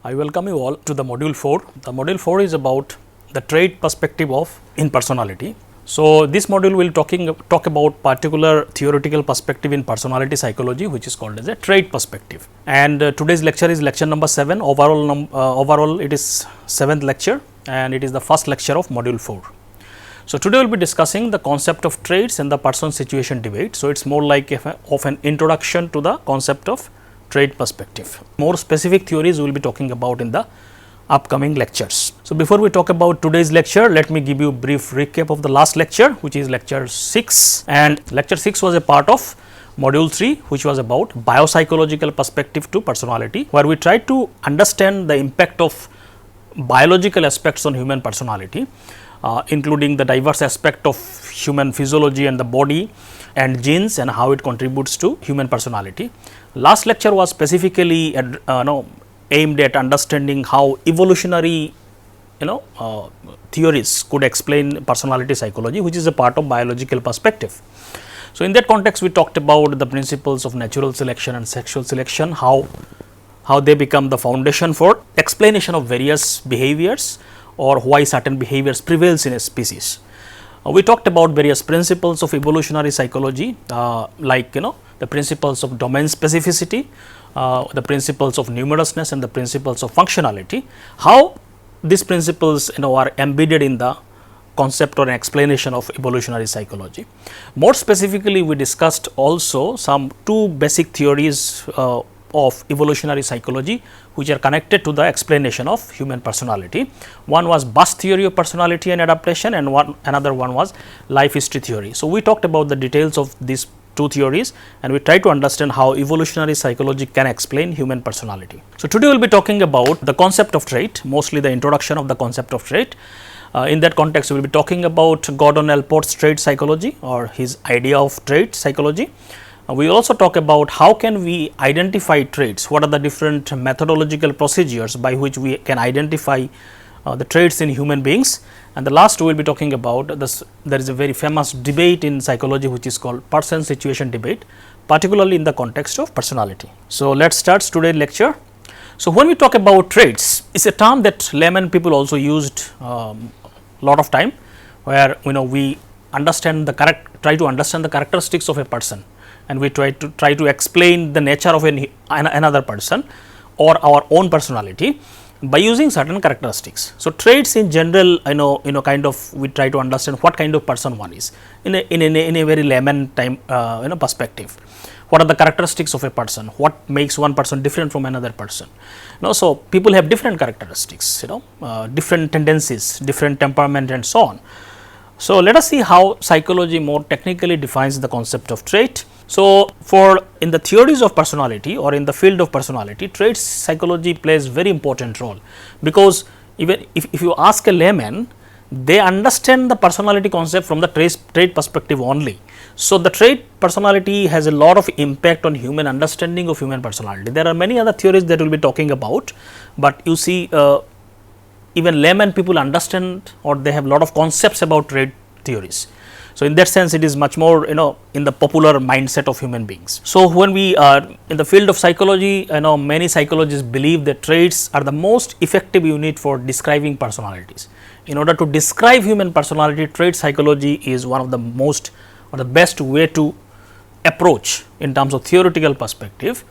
I welcome you all to the module 4. The module 4 is about the trait perspective of in personality. So, this module will talk about particular theoretical perspective in personality psychology, which is called as a trait perspective. And today's lecture is lecture number 7. Overall it is 7th lecture and it is the first lecture of module 4. So, today we will be discussing the concept of traits and the person situation debate. So, it is more like of an introduction to the concept of trait perspective. More specific theories we will be talking about in the upcoming lectures. So, before we talk about today's lecture, let me give you a brief recap of the last lecture, which is lecture 6, and lecture 6 was a part of module 3, which was about biopsychological perspective to personality, where we tried to understand the impact of biological aspects on human personality, including the diverse aspect of human physiology and the body and genes and how it contributes to human personality. Last lecture was specifically aimed at understanding how evolutionary theories could explain personality psychology, which is a part of biological perspective. So, in that context we talked about the principles of natural selection and sexual selection, how they become the foundation for explanation of various behaviors or why certain behaviors prevails in a species. We talked about various principles of evolutionary psychology, like the principles of domain specificity, the principles of numerousness and the principles of functionality, how these principles are embedded in the concept or explanation of evolutionary psychology. More specifically, we discussed also some two basic theories of evolutionary psychology, which are connected to the explanation of human personality. One was Bush theory of personality and adaptation, and another one was life history theory. So, we talked about the details of these two theories and we try to understand how evolutionary psychology can explain human personality. So, today we will be talking about the concept of trait, mostly the introduction of the concept of trait. In that context, we will be talking about Gordon Allport's trait psychology or his idea of trait psychology. We will also talk about how can we identify traits, what are the different methodological procedures by which we can identify the traits in human beings. And the last we will be talking about this, there is a very famous debate in psychology which is called person situation debate, particularly in the context of personality. So, let us start today's lecture. So, when we talk about traits, it is a term that layman people also used lot of time, where we understand try to understand the characteristics of a person and we try to explain the nature of another person or our own personality by using certain characteristics. So, traits in general kind of we try to understand what kind of person one is in a very layman time perspective. What are the characteristics of a person, what makes one person different from another person. So, people have different characteristics, different tendencies, different temperament and so on. So, let us see how psychology more technically defines the concept of trait. So, in the theories of personality or in the field of personality, trait psychology plays very important role, because even if you ask a layman, they understand the personality concept from the trait perspective only. So, the trait personality has a lot of impact on human understanding of human personality. There are many other theories that we will be talking about, but you see even layman people understand or they have a lot of concepts about trait theories. So, in that sense it is much more in the popular mindset of human beings. So, when we are in the field of psychology, many psychologists believe that traits are the most effective unit for describing personalities. In order to describe human personality, trait psychology is one of the most or the best way to approach in terms of theoretical perspective,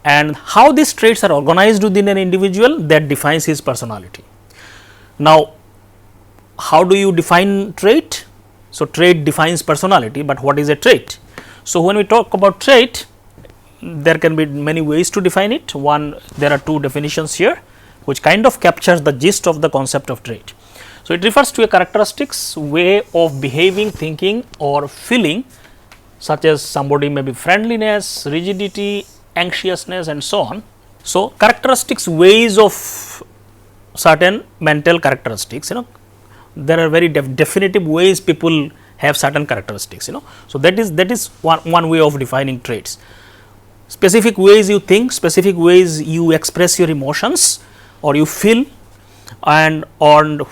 and how these traits are organized within an individual that defines his personality. Now, how do you define trait? So, trait defines personality, but what is a trait? So, when we talk about trait, there can be many ways to define it. One, there are two definitions here which kind of captures the gist of the concept of trait. So, it refers to a characteristics, way of behaving, thinking or feeling, such as somebody may be friendliness, rigidity, anxiousness and so on. So, characteristics, ways of certain mental characteristics, there are very definitive ways people have certain characteristics, So, that is one way of defining traits. Specific ways you think, specific ways you express your emotions or you feel, and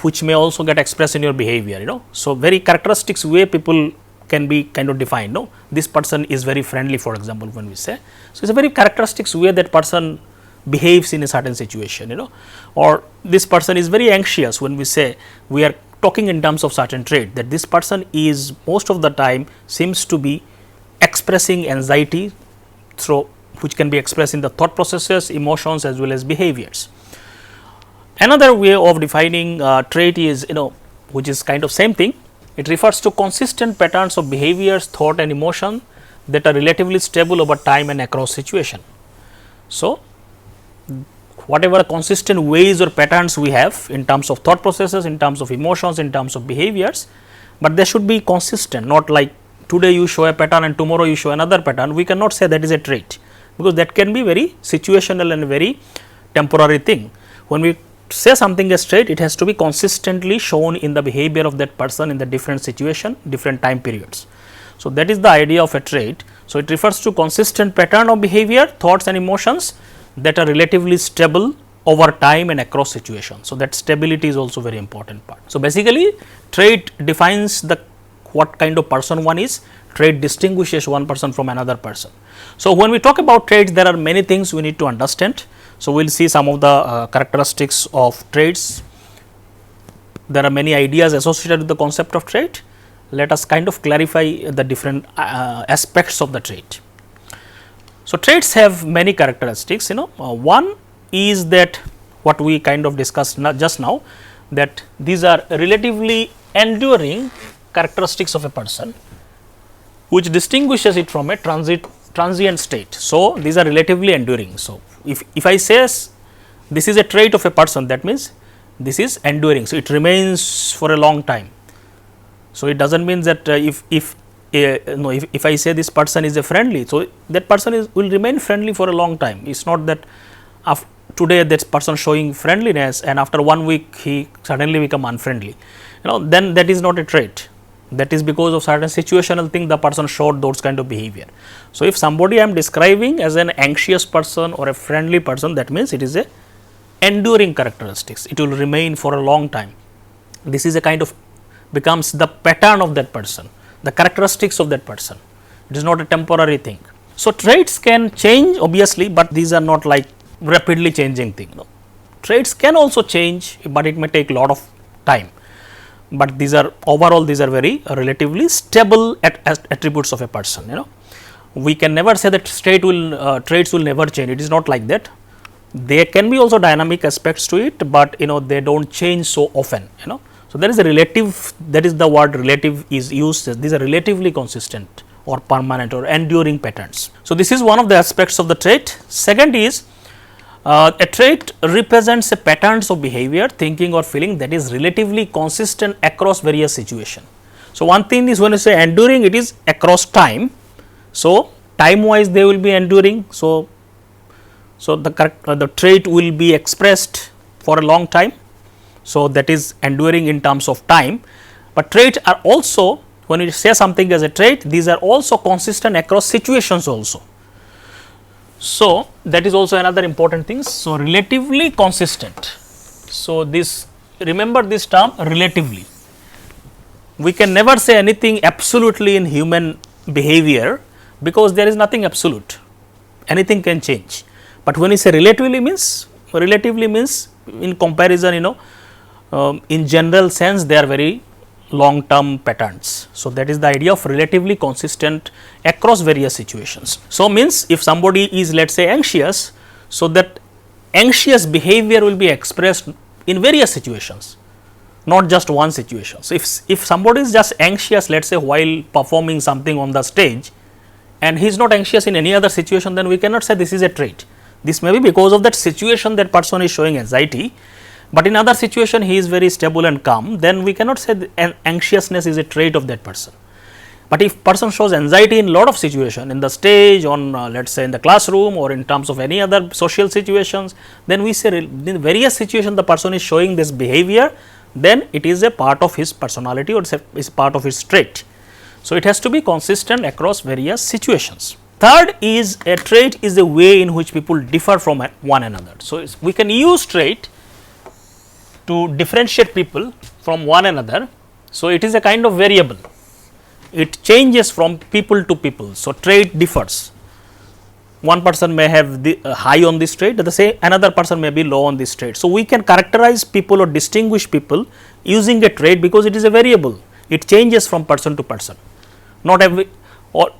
which may also get expressed in your behavior, So, very characteristics way people can be kind of defined. This person is very friendly, for example, when we say. So, it is a very characteristics way that person behaves in a certain situation, or this person is very anxious. When we say, we are talking in terms of certain trait, that this person is most of the time seems to be expressing anxiety through, which can be expressed in the thought processes, emotions as well as behaviors. Another way of defining trait is, which is kind of same thing. It refers to consistent patterns of behaviors, thought and emotion that are relatively stable over time and across situation. So, whatever consistent ways or patterns we have in terms of thought processes, in terms of emotions, in terms of behaviors, but they should be consistent, not like today you show a pattern and tomorrow you show another pattern. We cannot say that is a trait, because that can be very situational and very temporary thing. When we say something as trait, it has to be consistently shown in the behavior of that person in the different situation, different time periods. So, that is the idea of a trait. So, it refers to consistent pattern of behavior, thoughts and emotions that are relatively stable over time and across situations. So, that stability is also very important part. So, basically trait defines the what kind of person one is, trait distinguishes one person from another person. So, when we talk about traits, there are many things we need to understand. So, we will see some of the characteristics of traits. There are many ideas associated with the concept of trait. Let us kind of clarify the different aspects of the trait. So, traits have many characteristics, one is that what we kind of discussed just now, that these are relatively enduring characteristics of a person, which distinguishes it from a transient state. So, these are relatively enduring. So, if I say this is a trait of a person, that means this is enduring. So, it remains for a long time. So, it does not mean that if I say this person is a friendly, so that person will remain friendly for a long time. It is not that today that person showing friendliness and after 1 week he suddenly become unfriendly, then that is not a trait. That is because of certain situational thing the person showed those kind of behavior. So, if somebody I am describing as an anxious person or a friendly person, that means it is a enduring characteristics, it will remain for a long time. This is a kind of becomes the pattern of that person, the characteristics of that person. It is not a temporary thing. So, traits can change obviously, but these are not like rapidly changing thing. Traits can also change, but it may take a lot of time. But these are overall, these are very relatively stable attributes of a person. We can never say that traits will never change. It is not like that. There can be also dynamic aspects to it, but they do not change so often. So, there is a relative, that is the word relative is used. These are relatively consistent or permanent or enduring patterns. So, this is one of the aspects of the trait. Second is a trait represents a patterns of behavior, thinking or feeling that is relatively consistent across various situations. So, one thing is when you say enduring, it is across time. So, time wise they will be enduring. So, the trait will be expressed for a long time. So, that is enduring in terms of time, but traits are also, when you say something as a trait, these are also consistent across situations also. So, that is also another important thing. So, relatively consistent. So, this remember this term relatively. We can never say anything absolutely in human behavior, because there is nothing absolute, anything can change. But when you say relatively means in comparison, in general sense they are very long term patterns. So, that is the idea of relatively consistent across various situations. So, means if somebody is, let us say, anxious, so that anxious behavior will be expressed in various situations, not just one situation. So, if somebody is just anxious, let us say while performing something on the stage, and he is not anxious in any other situation, then we cannot say this is a trait. This may be because of that situation that person is showing anxiety, but in other situation he is very stable and calm, then we cannot say anxiousness is a trait of that person. But if person shows anxiety in lot of situation, in the stage, on let us say in the classroom, or in terms of any other social situations, then we say in various situations the person is showing this behavior, then it is a part of his personality or is part of his trait. So, it has to be consistent across various situations. Third is a trait is a way in which people differ from one another. So, we can use trait to differentiate people from one another. So, it is a kind of variable, it changes from people to people. So, trait differs. one person may have the high on this trait, the same another person may be low on this trait. So, we can characterize people or distinguish people using a trait, because it is a variable, it changes from person to person, not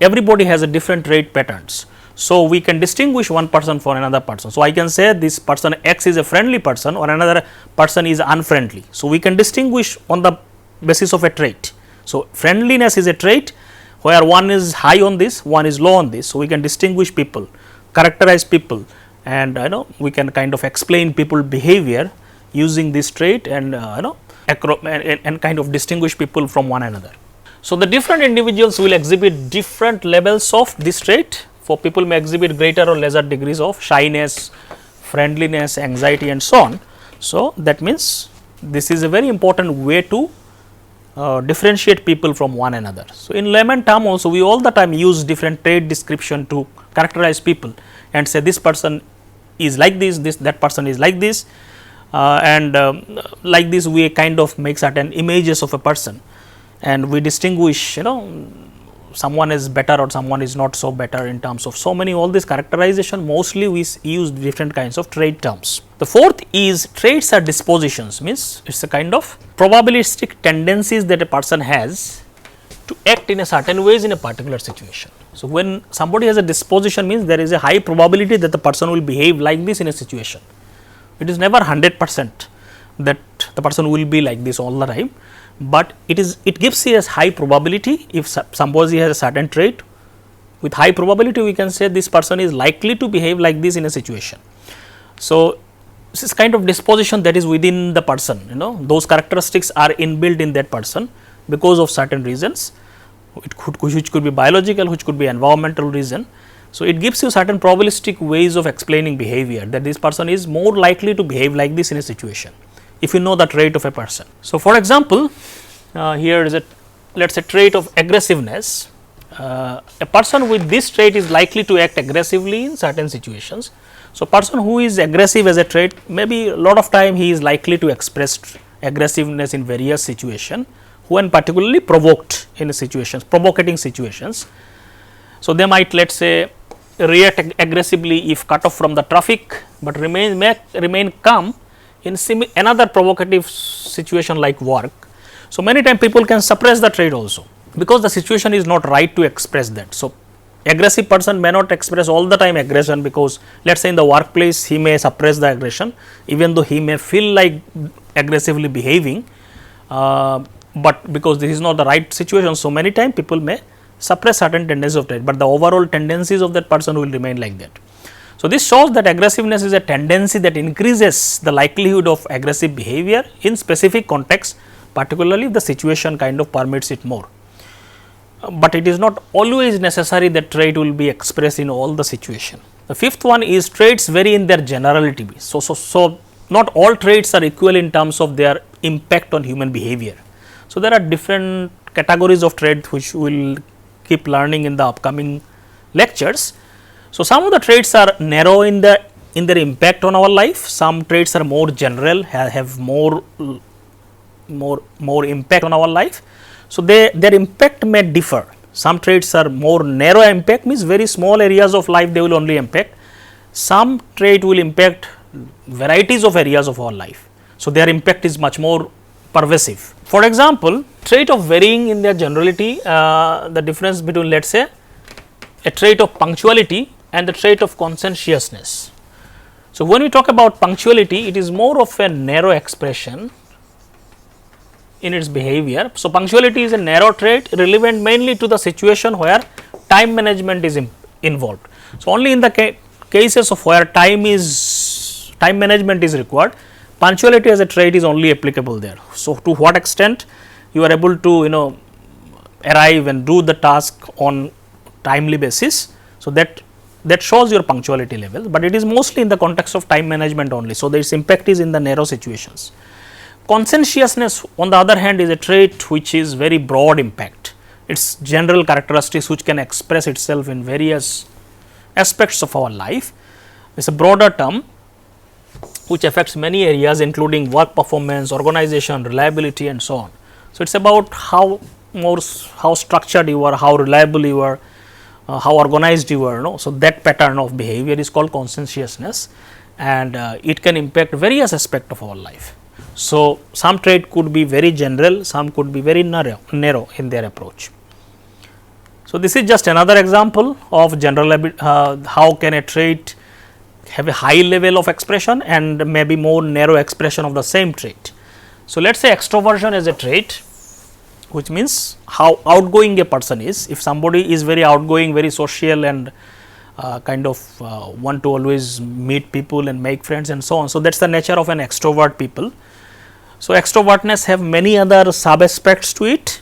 everybody has a different trait patterns. So, we can distinguish one person from another person. So, I can say this person X is a friendly person or another person is unfriendly. So, we can distinguish on the basis of a trait. So, friendliness is a trait where one is high on this, one is low on this. So, we can distinguish people, characterize people, and we can kind of explain people behavior using this trait, and and kind of distinguish people from one another. So, the different individuals will exhibit different levels of this trait. For people may exhibit greater or lesser degrees of shyness, friendliness, anxiety, and so on. So, that means this is a very important way to differentiate people from one another. So, in layman term also, we all the time use different trait description to characterize people and say this person is like this, that person is like this, and like this we kind of make certain images of a person, and we distinguish someone is better or someone is not so better in terms of so many all this characterization. Mostly we use different kinds of trait terms. The fourth is traits are dispositions, means it is a kind of probabilistic tendencies that a person has to act in a certain ways in a particular situation. So, when somebody has a disposition, means there is a high probability that the person will behave like this in a situation. It is never 100% that the person will be like this all the time, but it gives you a high probability. If somebody has a certain trait, with high probability we can say this person is likely to behave like this in a situation. So, this is kind of disposition that is within the person, those characteristics are inbuilt in that person because of certain reasons, which could be biological, which could be environmental reason. So, it gives you certain probabilistic ways of explaining behavior, that this person is more likely to behave like this in a situation, if you know the trait of a person. So, for example, here is a let us say trait of aggressiveness. A person with this trait is likely to act aggressively in certain situations. So, person who is aggressive as a trait, maybe a lot of time he is likely to express aggressiveness in various situations, when particularly provoked in situations, provocating situations. So, they might let us say react aggressively if cut off from the traffic, but remain calm in another provocative situation like work. So, many times people can suppress the trait also, because the situation is not right to express that. So, aggressive person may not express all the time aggression, because let us say in the workplace he may suppress the aggression, even though he may feel like aggressively behaving, but because this is not the right situation. So, many times people may suppress certain tendencies of trait, but the overall tendencies of that person will remain like that. So, this shows that aggressiveness is a tendency that increases the likelihood of aggressive behavior in specific context, particularly if the situation kind of permits it more. But it is not always necessary that trait will be expressed in all the situation. The fifth one is traits vary in their generality. So, not all traits are equal in terms of their impact on human behavior. So, there are different categories of traits which we will keep learning in the upcoming lectures. So, some of the traits are narrow in their impact on our life, some traits are more general, have more impact on our life. So, their impact may differ. Some traits are more narrow impact, means very small areas of life they will only impact. Some trait will impact varieties of areas of our life. So, their impact is much more pervasive. For example, trait of varying in their generality, the difference between let us say a trait of punctuality and the trait of conscientiousness. So, when we talk about punctuality, it is more of a narrow expression in its behavior. So, punctuality is a narrow trait relevant mainly to the situation where time management is involved. So, only in the cases of where time management is required, punctuality as a trait is only applicable there. So, to what extent you are able to arrive and do the task on timely basis. So, that shows your punctuality level, but it is mostly in the context of time management only. So, its impact is in the narrow situations. Conscientiousness on the other hand is a trait which is very broad impact. Its general characteristics which can express itself in various aspects of our life. It is a broader term which affects many areas, including work performance, organization, reliability, and so on. So, it is about how structured you are, how reliable you are, how organized you are, no? So, that pattern of behavior is called conscientiousness, and it can impact various aspects of our life. So, some trait could be very general, some could be very narrow in their approach. So, this is just another example of general how can a trait have a high level of expression and maybe more narrow expression of the same trait. So, let us say extroversion is a trait, which means how outgoing a person is. If somebody is very outgoing, very social, and kind of want to always meet people and make friends and so on. So, that is the nature of an extrovert people. So, extrovertness have many other sub aspects to it.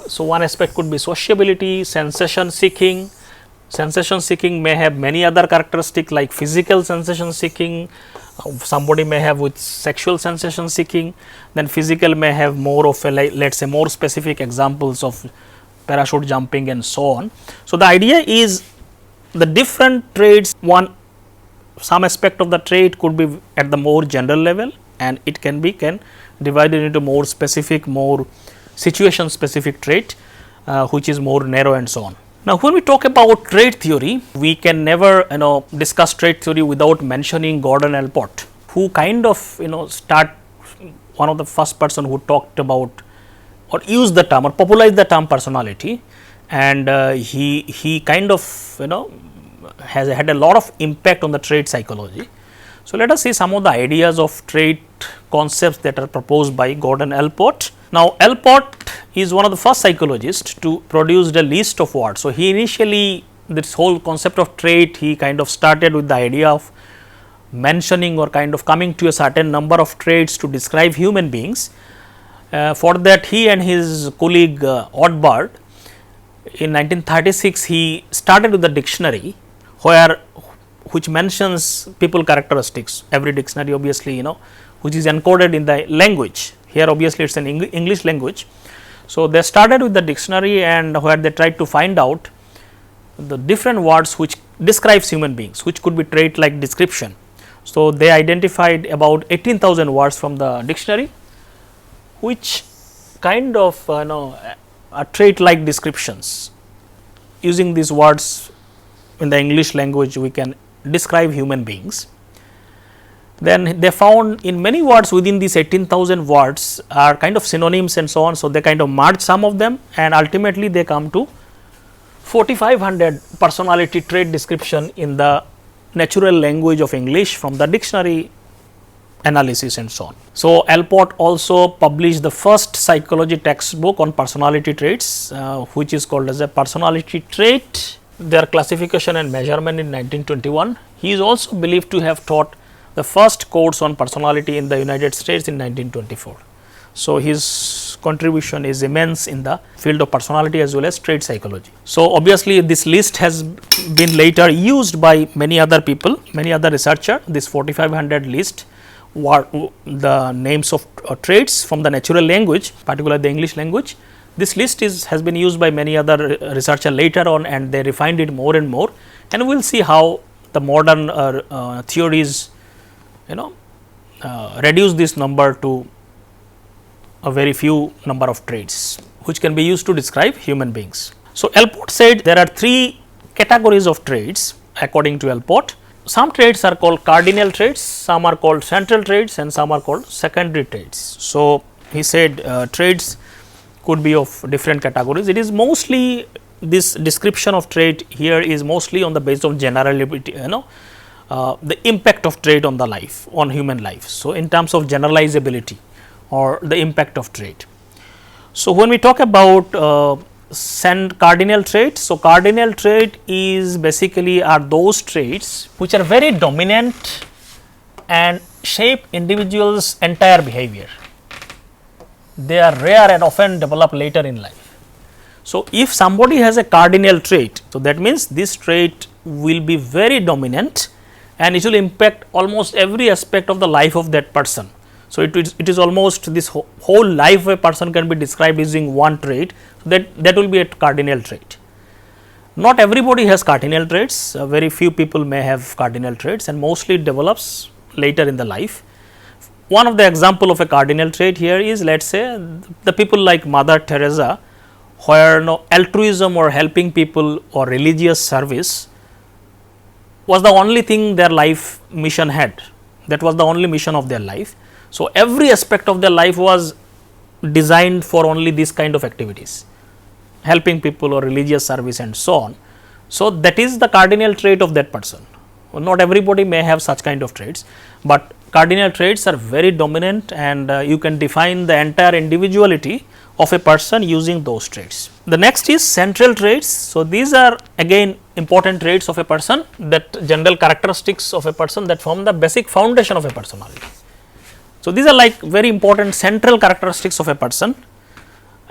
So, one aspect could be sociability, sensation seeking. Sensation seeking may have many other characteristics like physical sensation seeking, somebody may have with sexual sensation seeking, then physical may have more of a let us say more specific examples of parachute jumping and so on. So, the idea is the different traits, some aspect of the trait could be at the more general level, and it can divided into more specific, more situation specific trait, which is more narrow and so on. Now, when we talk about trait theory, we can never discuss trait theory without mentioning Gordon Allport, who kind of start one of the first person who talked about or used the term or popularized the term personality, and he kind of has had a lot of impact on the trait psychology. So, let us see some of the ideas of trait concepts that are proposed by Gordon Allport. Now, Allport is one of the first psychologists to produce the list of words. So, he initially this whole concept of trait, he kind of started with the idea of mentioning or kind of coming to a certain number of traits to describe human beings. For that, he and his colleague Ortberg in 1936, he started with the dictionary which mentions people characteristics. Every dictionary obviously which is encoded in the language. Here obviously, it is an English language. So, they started with the dictionary, and where they tried to find out the different words which describes human beings, which could be trait like description. So, they identified about 18,000 words from the dictionary, which kind of are trait like descriptions. Using these words in the English language, we can describe human beings. Then they found in many words within these 18,000 words are kind of synonyms and so on. So, they kind of merge some of them, and ultimately they come to 4,500 personality trait description in the natural language of English from the dictionary analysis and so on. So, Allport also published the first psychology textbook on personality traits, which is called as a personality trait, their classification and measurement in 1921. He is also believed to have taught the first course on personality in the United States in 1924. So, his contribution is immense in the field of personality as well as trait psychology. So, obviously, this list has been later used by many other people, many other researchers. This 4,500 list were the names of traits from the natural language, particularly the English language. This list has been used by many other researchers later on, and they refined it more and more, and we will see how the modern theories reduce this number to a very few number of traits, which can be used to describe human beings. So, Allport said there are 3 categories of traits according to Allport. Some traits are called cardinal traits, some are called central traits, and some are called secondary traits. So, he said traits could be of different categories. It is mostly this description of trait here is mostly on the basis of generality, the impact of trait on the life, on human life. So, in terms of generalizability or the impact of trait. So, when we talk about cardinal traits, so cardinal trait is basically are those traits which are very dominant and shape individuals' entire behavior. They are rare and often develop later in life. So, if somebody has a cardinal trait, so that means this trait will be very dominant and it will impact almost every aspect of the life of that person. So, it is almost this whole life of a person can be described using one trait, that will be a cardinal trait. Not everybody has cardinal traits, very few people may have cardinal traits, and mostly it develops later in the life. One of the example of a cardinal trait here is, let us say, the people like Mother Teresa, where altruism or helping people or religious service was the only thing their life mission had. That was the only mission of their life. So, every aspect of their life was designed for only this kind of activities, helping people or religious service and so on. So, that is the cardinal trait of that person. Well, not everybody may have such kind of traits, but cardinal traits are very dominant, and you can define the entire individuality of a person using those traits. The next is central traits. So, these are again important traits of a person, that general characteristics of a person that form the basic foundation of a personality. So, these are like very important central characteristics of a person,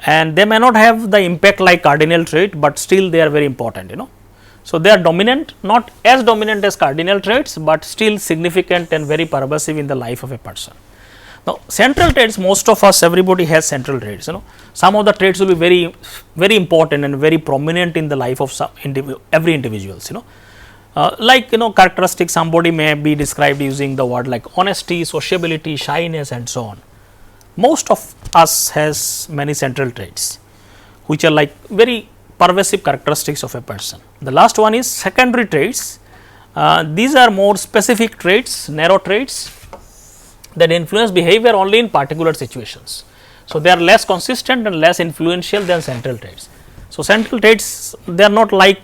and they may not have the impact like cardinal trait, but still they are very important. So, they are dominant, not as dominant as cardinal traits, but still significant and very pervasive in the life of a person. Now, central traits, most of us, everybody has central traits. Some of the traits will be very important and very prominent in the life of every individuals. Like characteristics, somebody may be described using the word like honesty, sociability, shyness, and so on. Most of us has many central traits, which are like very pervasive characteristics of a person. The last one is secondary traits. These are more specific traits, narrow traits that influence behavior only in particular situations. So, they are less consistent and less influential than central traits. So, central traits, they are not like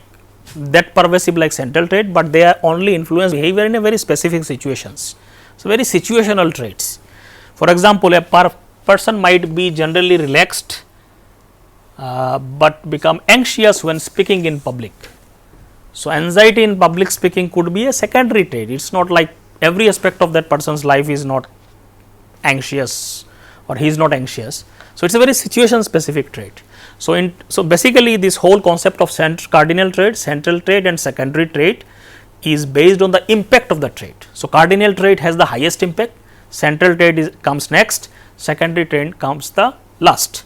that pervasive like central trait, but they are only influence behavior in a very specific situations. So, very situational traits. For example, a person might be generally relaxed, but become anxious when speaking in public. So, anxiety in public speaking could be a secondary trait. It is not like every aspect of that person's life is not anxious or he is not anxious. So, it is a very situation specific trait. So, basically this whole concept of cardinal trait, central trait and secondary trait is based on the impact of the trait. So, cardinal trait has the highest impact, central trait comes next, secondary trait comes the last.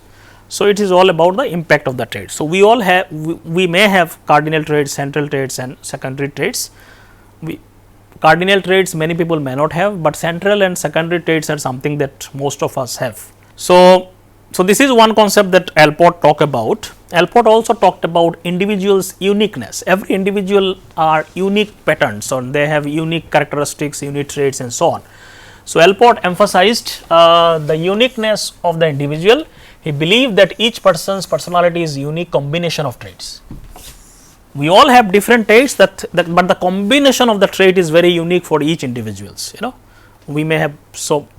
So, it is all about the impact of the trait. So, we all have, we may have cardinal traits, central traits and secondary traits. Cardinal traits many people may not have, but central and secondary traits are something that most of us have. So, this is one concept that Allport talked about. Allport also talked about individuals' uniqueness. Every individual are unique patterns, or they have unique characteristics, unique traits and so on. So, Allport emphasized the uniqueness of the individual. He believed that each person's personality is unique combination of traits. We all have different traits, but the combination of the trait is very unique for each individuals. We may have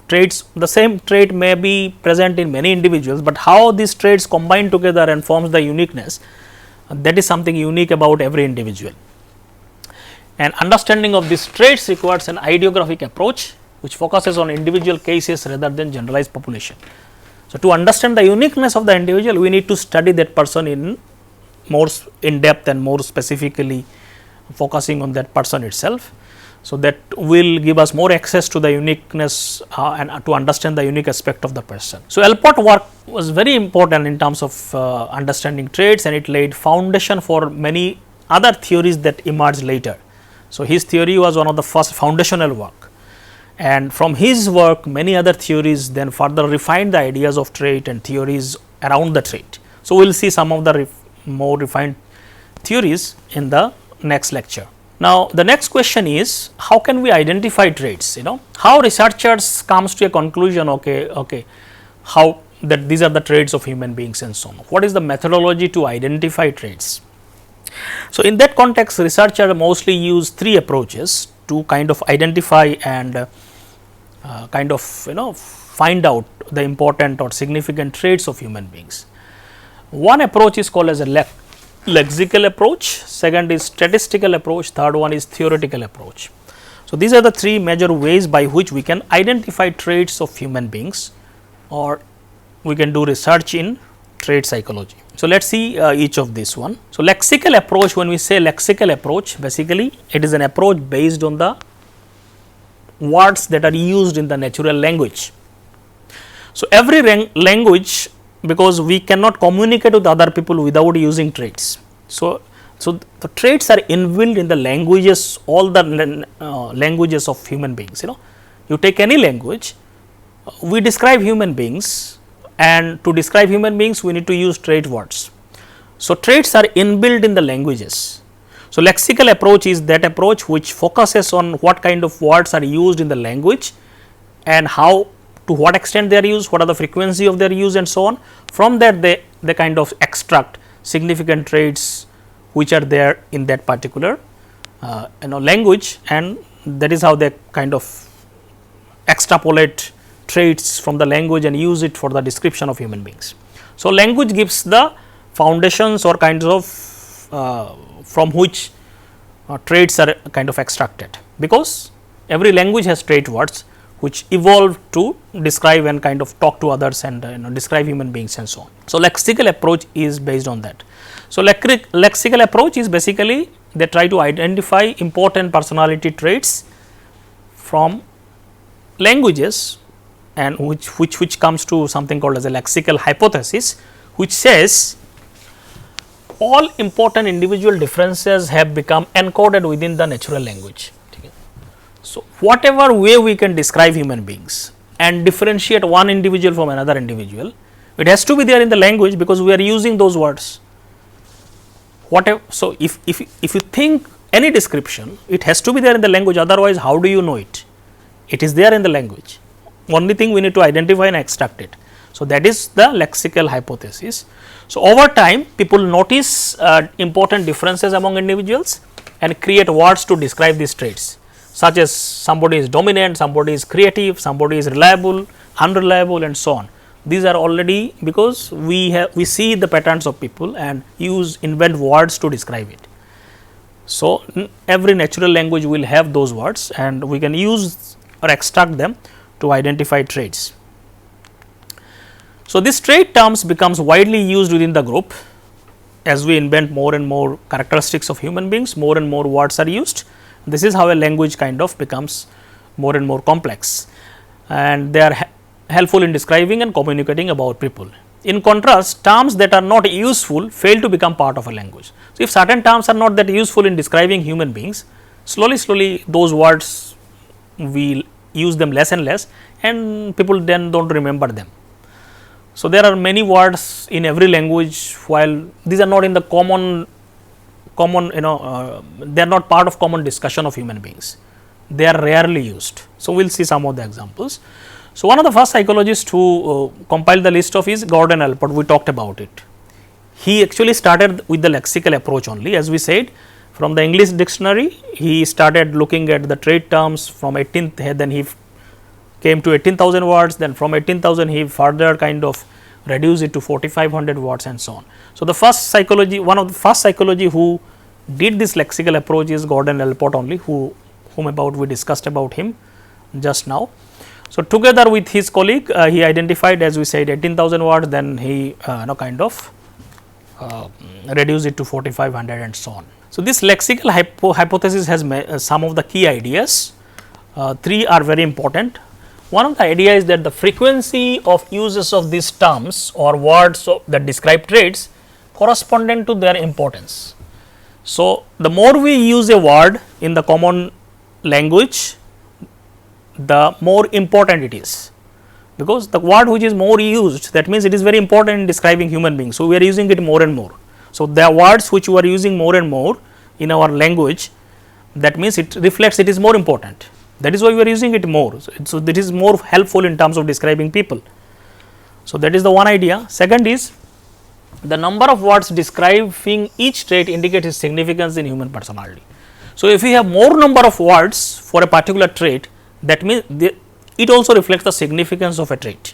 traits, the same trait may be present in many individuals, but how these traits combine together and forms the uniqueness, that is something unique about every individual. And understanding of these traits requires an ideographic approach, which focuses on individual cases rather than generalized population. So, to understand the uniqueness of the individual, we need to study that person in more in depth and more specifically focusing on that person itself. So, that will give us more access to the uniqueness and to understand the unique aspect of the person. So, Allport work was very important in terms of understanding traits, and it laid foundation for many other theories that emerged later. So, his theory was one of the first foundational work, and from his work many other theories then further refined the ideas of trait and theories around the trait. So, we will see some of the more refined theories in the next lecture. Now, the next question is, how can we identify traits? How researchers comes to a conclusion, how that these are the traits of human beings and so on. What is the methodology to identify traits? So, in that context, researchers mostly use three approaches to kind of identify and find out the important or significant traits of human beings. One approach is called as a lexical approach, second is statistical approach, third one is theoretical approach. So, these are the three major ways by which we can identify traits of human beings, or we can do research in trait psychology. So, let us see each of this one. So, lexical approach, when we say lexical approach, basically it is an approach based on the words that are used in the natural language. So, every language, because we cannot communicate with other people without using traits. So, the traits are inbuilt in the languages, all the languages of human beings. You take any language, we describe human beings, and to describe human beings we need to use trait words. So, traits are inbuilt in the languages. So, lexical approach is that approach which focuses on what kind of words are used in the language and how, to what extent they are used, what are the frequency of their use and so on. From that they kind of extract significant traits which are there in that particular language, and that is how they kind of extrapolate traits from the language and use it for the description of human beings. So, language gives the foundations or kinds of from which traits are kind of extracted, because every language has trait words which evolved to describe and kind of talk to others and describe human beings and so on. So, lexical approach is based on that. So, lexical approach is basically they try to identify important personality traits from languages, and which comes to something called as a lexical hypothesis, which says all important individual differences have become encoded within the natural language. So, whatever way we can describe human beings and differentiate one individual from another individual, it has to be there in the language, because we are using those words. Whatever, so if you think any description, it has to be there in the language, otherwise how do you know it? It is there in the language. Only thing we need to identify and extract it. So, that is the lexical hypothesis. So, over time people notice important differences among individuals and create words to describe these traits, such as somebody is dominant, somebody is creative, somebody is reliable, unreliable and so on. These are already, because we see the patterns of people and invent words to describe it. So, every natural language will have those words and we can use or extract them to identify traits. So, this trait terms becomes widely used within the group. As we invent more and more characteristics of human beings, more and more words are used. This is how a language kind of becomes more and more complex, and they are helpful in describing and communicating about people. In contrast, terms that are not useful fail to become part of a language. So, if certain terms are not that useful in describing human beings, slowly those words we use them less and less, and people then do not remember them. So, there are many words in every language, while these are not in the common they are not part of common discussion of human beings. They are rarely used. So, we will see some of the examples. So, one of the first psychologists who compiled the list of is Gordon Allport. We talked about it. He actually started with the lexical approach only, as we said. From the English dictionary, he started looking at the trait terms from 18th, then he came to 18,000 words, then from 18,000 he further kind of reduced it to 4,500 words and so on. So, the first psychology, one of the first psychology who did this lexical approach is Gordon Allport only, whom about we discussed about him just now. So, together with his colleague, he identified, as we said, 18,000 words, then he kind of reduced it to 4,500 and so on. So, this lexical hypothesis has some of the key ideas. Three are very important. One of the ideas is that the frequency of uses of these terms or words that describe traits correspondent to their importance. So, the more we use a word in the common language, the more important it is, because the word which is more used, that means it is very important in describing human beings. So, we are using it more and more. So, the words which we are using more and more in our language, that means it reflects it is more important. That is why we are using it more. So, that is more helpful in terms of describing people. So, that is the one idea. Second is the number of words describing each trait indicates its significance in human personality. So, if we have more number of words for a particular trait, that means it also reflects the significance of a trait,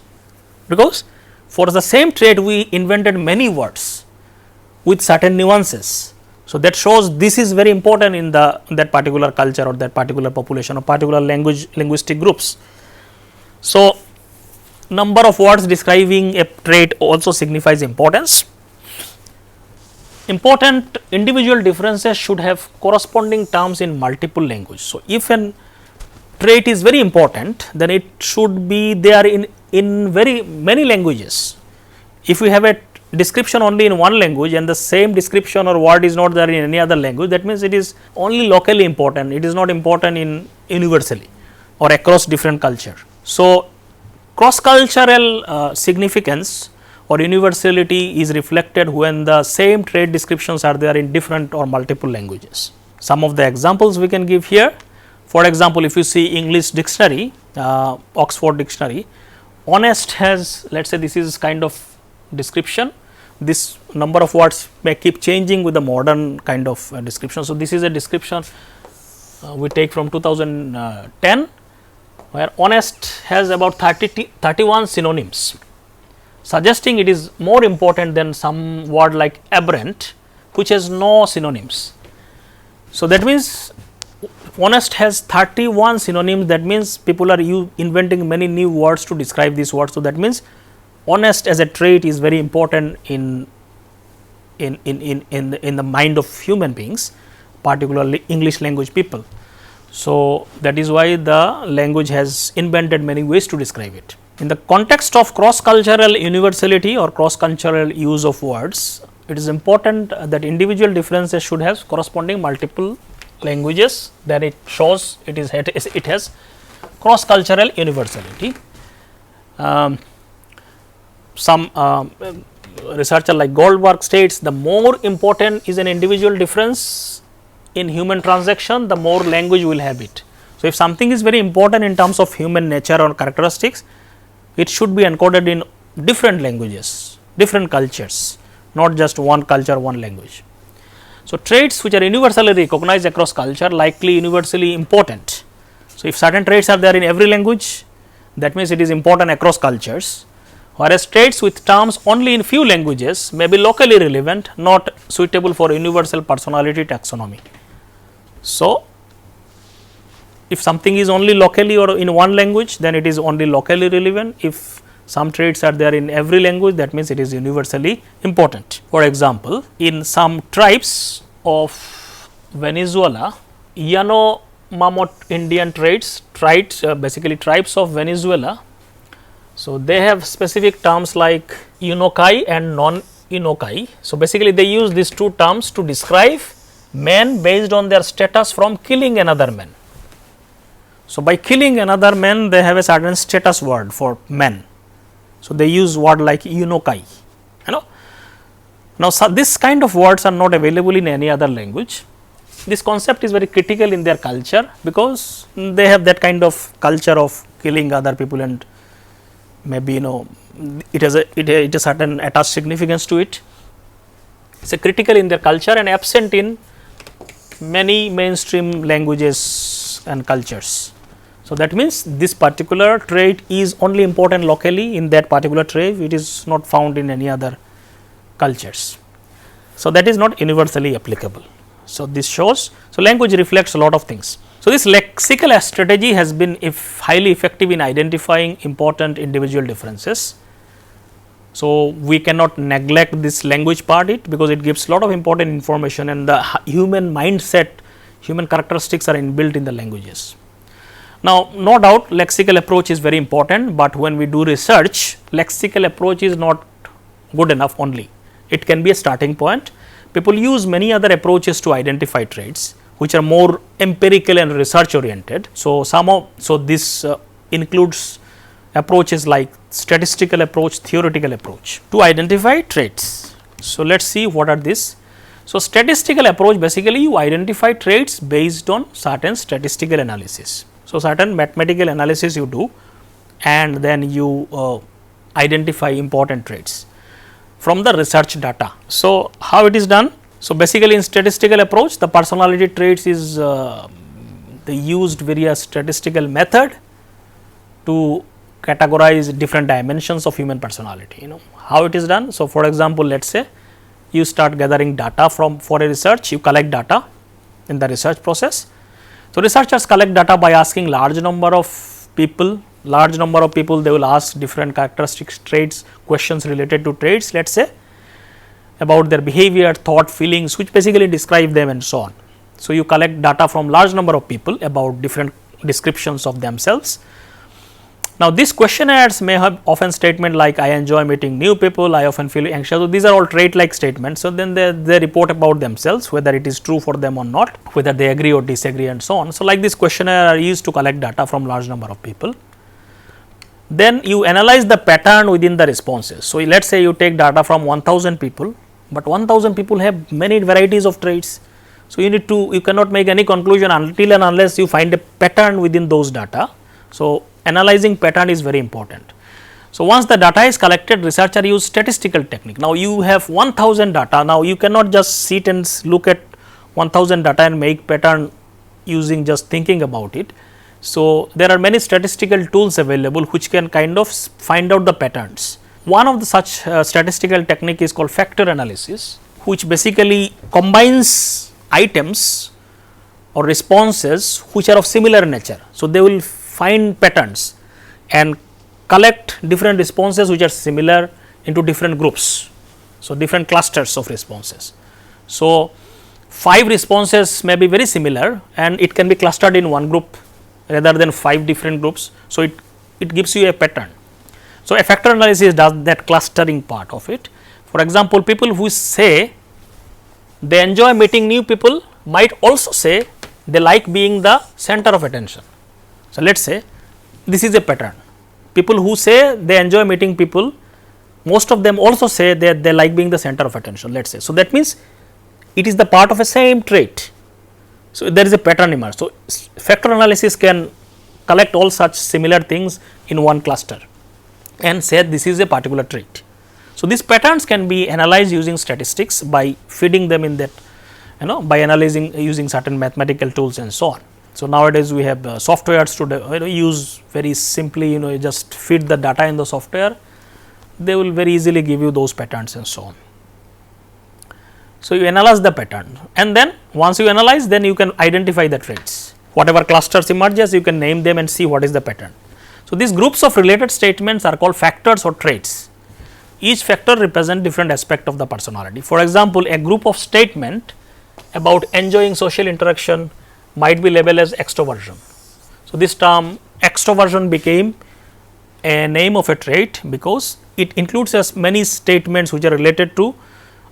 because for the same trait we invented many words with certain nuances. So, that shows this is very important in that particular culture or that particular population or particular linguistic groups. So, number of words describing a trait also signifies importance. Important individual differences should have corresponding terms in multiple languages. So, if an trait is very important, then it should be there in very many languages. If we have a description only in one language and the same description or word is not there in any other language, that means it is only locally important, it is not important in universally or across different culture. So, cross cultural significance or universality is reflected when the same trait descriptions are there in different or multiple languages. Some of the examples we can give here. For example, if you see English dictionary, Oxford dictionary, honest has, let us say this is kind of description. This number of words may keep changing with the modern kind of description. So, this is a description we take from 2010, where honest has about 31 synonyms, suggesting it is more important than some word like aberrant, which has no synonyms. So, that means honest has 31 synonyms, that means people are inventing many new words to describe these words. So, that means honest as a trait is very important in the mind of human beings, particularly English language people. So, that is why the language has invented many ways to describe it. In the context of cross cultural universality or cross cultural use of words, it is important that individual differences should have corresponding multiple languages, then it shows it has cross cultural universality. Some researcher like Goldberg states the more important is an individual difference in human transaction, the more language will have it. So, if something is very important in terms of human nature or characteristics, it should be encoded in different languages, different cultures, not just one culture, one language. So, traits which are universally recognized across culture likely universally important. So, if certain traits are there in every language, that means it is important across cultures, whereas traits with terms only in few languages may be locally relevant, not suitable for universal personality taxonomy. So, if something is only locally or in one language, then it is only locally relevant. If some traits are there in every language, that means it is universally important. For example, in some tribes of Venezuela, Yanomamo Indian traits, basically tribes of Venezuela. So, they have specific terms like Unokai and non-Unokai. So, basically they use these two terms to describe men based on their status from killing another man. So, by killing another man, they have a certain status word for men. So, they use word like Unokai, Now, this kind of words are not available in any other language. This concept is very critical in their culture, because they have that kind of culture of killing other people, and maybe it has a certain attached significance to it. It is critical in their culture and absent in many mainstream languages and cultures. So, that means this particular trait is only important locally in that particular tribe, it is not found in any other cultures. So, that is not universally applicable. So, this shows, so language reflects a lot of things. So, this lexical strategy has been highly effective in identifying important individual differences. So, we cannot neglect this language part because it gives a lot of important information, and the human mindset, human characteristics are inbuilt in the languages. Now, no doubt lexical approach is very important, but when we do research, lexical approach is not good enough only. It can be a starting point. People use many other approaches to identify traits, which are more empirical and research oriented. So, this includes approaches like statistical approach, theoretical approach to identify traits. So, let us see what are these. So, statistical approach, basically you identify traits based on certain statistical analysis. So, certain mathematical analysis you do, and then you identify important traits from the research data. So, how it is done? So, basically in statistical approach, the personality traits is they used various statistical method to categorize different dimensions of human personality. How it is done? So, for example, let us say you start gathering data for a research, you collect data in the research process. So, researchers collect data by asking large number of people, they will ask different characteristics, traits, questions related to traits, let us say about their behavior, thought, feelings, which basically describe them and so on. So, you collect data from large number of people about different descriptions of themselves. Now, these questionnaires may have often statement like I enjoy meeting new people, I often feel anxious. So, these are all trait like statements. So, then they report about themselves, whether it is true for them or not, whether they agree or disagree and so on. So, like this questionnaire are used to collect data from large number of people. then you analyze the pattern within the responses. So, let us say you take data from 1000 people, but 1000 people have many varieties of traits. So, you cannot make any conclusion until and unless you find a pattern within those data. So, analyzing pattern is very important. So, once the data is collected, researcher use statistical technique. Now, you have 1000 data, now you cannot just sit and look at 1000 data and make pattern using just thinking about it. So, there are many statistical tools available which can kind of find out the patterns. One of the such statistical technique is called factor analysis, which basically combines items or responses which are of similar nature. So, they will find patterns and collect different responses which are similar into different groups. So, different clusters of responses. So, 5 responses may be very similar and it can be clustered in one group rather than 5 different groups. So, it gives you a pattern. So, a factor analysis does that clustering part of it. For example, people who say they enjoy meeting new people might also say they like being the center of attention. So, let us say this is a pattern. People who say they enjoy meeting people, most of them also say that they like being the center of attention, let us say. So, that means it is the part of a same trait. So, there is a pattern emerged. So, factor analysis can collect all such similar things in one cluster and say this is a particular trait. So, these patterns can be analyzed using statistics by feeding them in that, by analyzing using certain mathematical tools and so on. So, nowadays we have softwares to use very simply, you just feed the data in the software, they will very easily give you those patterns and so on. So, you analyze the pattern and then once you analyze, then you can identify the traits. Whatever clusters emerges, you can name them and see what is the pattern. So, these groups of related statements are called factors or traits. Each factor represents different aspect of the personality. For example, a group of statement about enjoying social interaction might be labeled as extroversion. So, this term extroversion became a name of a trait because it includes as many statements which are related to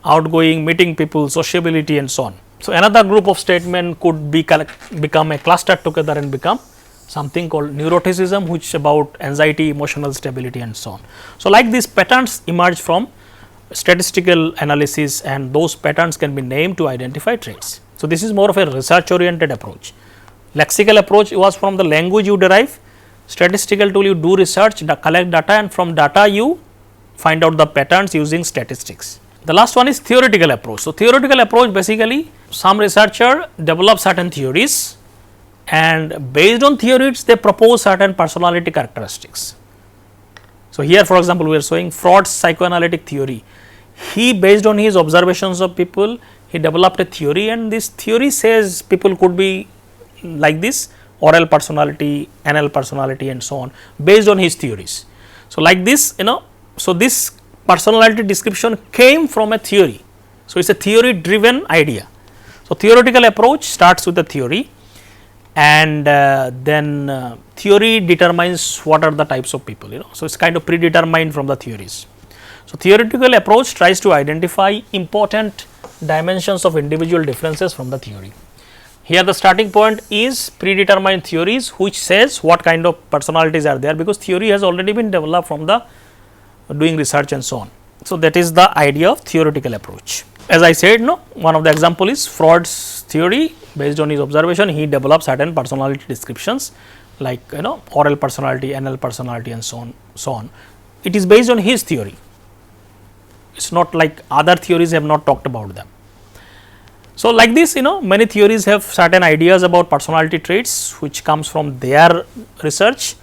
outgoing, meeting people, sociability and so on. So, another group of statement could become a cluster together and become something called neuroticism, which is about anxiety, emotional stability and so on. So, like these patterns emerge from statistical analysis and those patterns can be named to identify traits. So, this is more of a research oriented approach. Lexical approach was from the language you derive, statistical tool you do research, collect data and from data you find out the patterns using statistics. The last one is theoretical approach. So, theoretical approach basically some researcher develop certain theories and based on theories they propose certain personality characteristics. So, here for example, we are showing Freud's psychoanalytic theory. He based on his observations of people, he developed a theory and this theory says people could be like this, oral personality, anal personality and so on based on his theories. So, like this, so this personality description came from a theory. So, it is a theory driven idea. So, theoretical approach starts with the theory and then theory determines what are the types of people, So, it is kind of predetermined from the theories. So, theoretical approach tries to identify important dimensions of individual differences from the theory. Here the starting point is predetermined theories which says what kind of personalities are there, because theory has already been developed from the doing research and so on. So, that is the idea of theoretical approach. As I said, one of the example is Freud's theory. Based on his observation, he developed certain personality descriptions like oral personality, anal personality and so on. It is based on his theory. It is not like other theories have not talked about them. So, like this, many theories have certain ideas about personality traits which comes from their research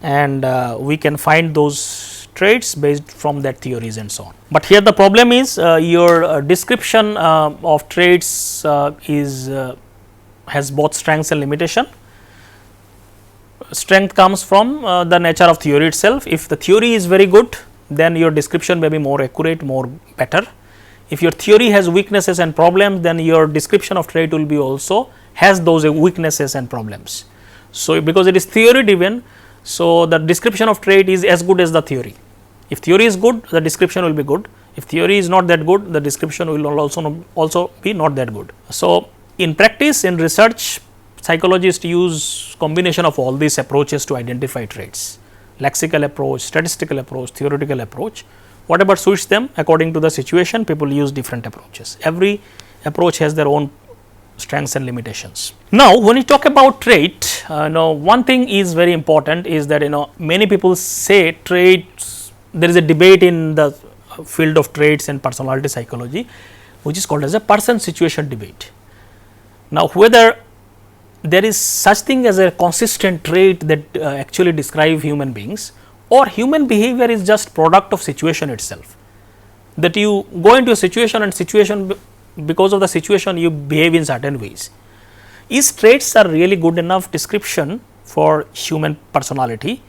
and we can find those traits based from that theories and so on. But here the problem is your description of traits has both strengths and limitation. Strength comes from the nature of theory itself. If the theory is very good, then your description may be more accurate, more better. If your theory has weaknesses and problems, then your description of trait will be also has those weaknesses and problems. So, because it is theory driven, so the description of trait is as good as the theory. If theory is good, the description will be good. If theory is not that good, the description will also be not that good. So, in practice, in research, psychologists use combination of all these approaches to identify traits. lexical approach, statistical approach, theoretical approach, whatever suits them according to the situation, people use different approaches. Every approach has their own strengths and limitations. Now, when you talk about trait, one thing is very important is that many people say traits, there is a debate in the field of traits and personality psychology, which is called as a person situation debate. Now, whether there is such thing as a consistent trait that actually describe human beings, or human behavior is just product of situation itself, that you go into a situation and because of the situation you behave in certain ways. Is traits are really good enough description for human personality,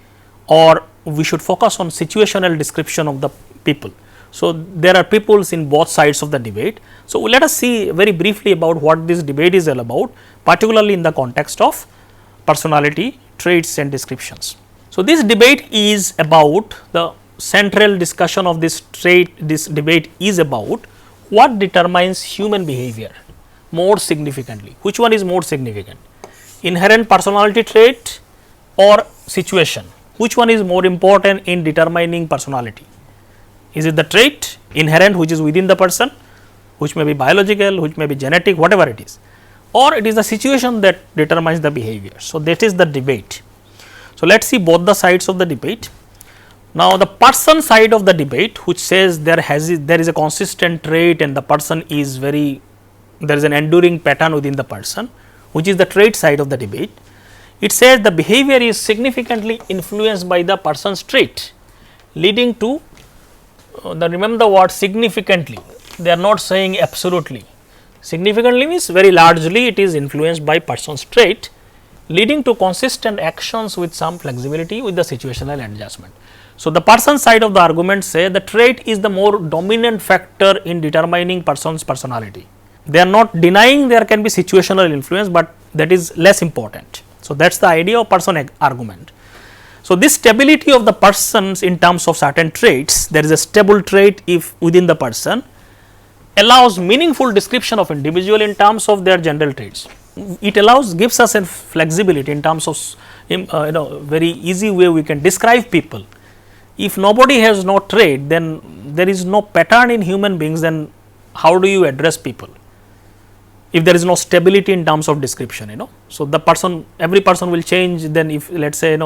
or we should focus on situational description of the people? So, there are peoples in both sides of the debate. So, let us see very briefly about what this debate is all about, particularly in the context of personality traits and descriptions. So, this debate is about the central discussion of this debate is about what determines human behavior more significantly. Which one is more significant? Inherent personality trait or situation? Which one is more important in determining personality? Is it the trait inherent which is within the person, which may be biological, which may be genetic, whatever it is, or it is the situation that determines the behavior. So, that is the debate. So, let us see both the sides of the debate. Now, the person side of the debate, which says there is a consistent trait and the person is there is an enduring pattern within the person, which is the trait side of the debate. It says the behavior is significantly influenced by the person's trait, leading to remember the word significantly, they are not saying absolutely. Significantly means very largely it is influenced by person's trait, leading to consistent actions with some flexibility with the situational adjustment. So, the person side of the argument say the trait is the more dominant factor in determining person's personality. They are not denying there can be situational influence, but that is less important. So, that is the idea of person argument. So, this stability of the persons in terms of certain traits, there is a stable trait if within the person, allows meaningful description of individual in terms of their general traits. It gives us a flexibility in terms of very easy way we can describe people. If nobody has no trait, then there is no pattern in human beings, then how do you address people? If there is no stability in terms of description, So, every person will change, then if let us say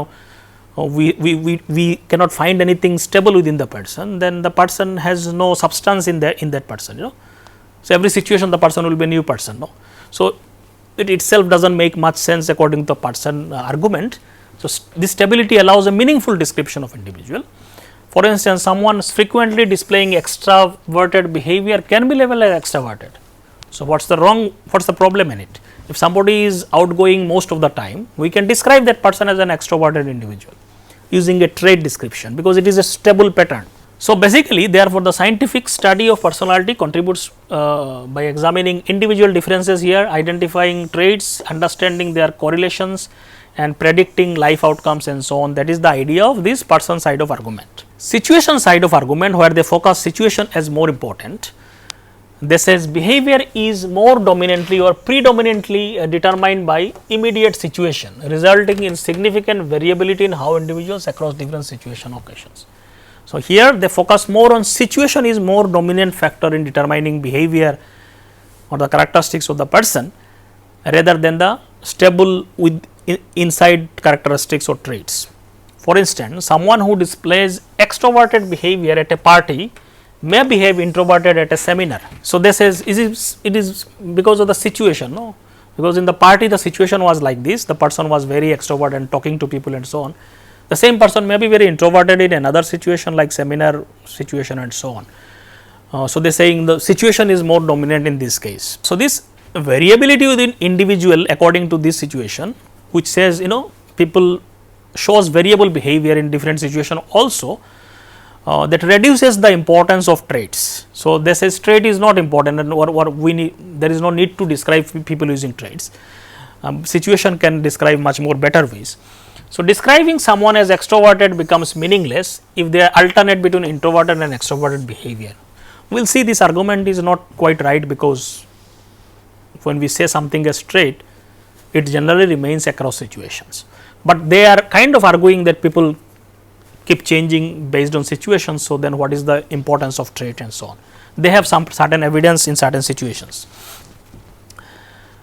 we cannot find anything stable within the person, then the person has no substance in that person, So, every situation the person will be a new person, So, it itself does not make much sense according to the person argument. So, this stability allows a meaningful description of individual. For instance, someone frequently displaying extraverted behavior can be labeled as extraverted. So, what is the problem in it? If somebody is outgoing most of the time, we can describe that person as an extroverted individual using a trait description, because it is a stable pattern. So, basically therefore, the scientific study of personality contributes by examining individual differences here, identifying traits, understanding their correlations and predicting life outcomes and so on. That is the idea of this person side of argument. Situation side of argument, where they focus situation as more important. They says behavior is more dominantly or predominantly determined by immediate situation, resulting in significant variability in how individuals across different situation occasions. So, here they focus more on situation is more dominant factor in determining behavior or the characteristics of the person, rather than the stable with inside characteristics or traits. For instance, someone who displays extroverted behavior at a party may behave introverted at a seminar. So, this says it is because of the situation, because in the party the situation was like this, the person was very extrovert and talking to people and so on. The same person may be very introverted in another situation like seminar situation and so on. So, they are saying the situation is more dominant in this case. So, this variability within individual according to this situation, which says people shows variable behavior in different situation also, that reduces the importance of traits. So, they say trait is not important and there is no need to describe people using traits. Situation can describe much more better ways. So, describing someone as extroverted becomes meaningless if they alternate between introverted and extroverted behavior. We will see this argument is not quite right, because when we say something as trait, it generally remains across situations, but they are kind of arguing that people keep changing based on situations. So, then what is the importance of trait and so on. They have some certain evidence in certain situations.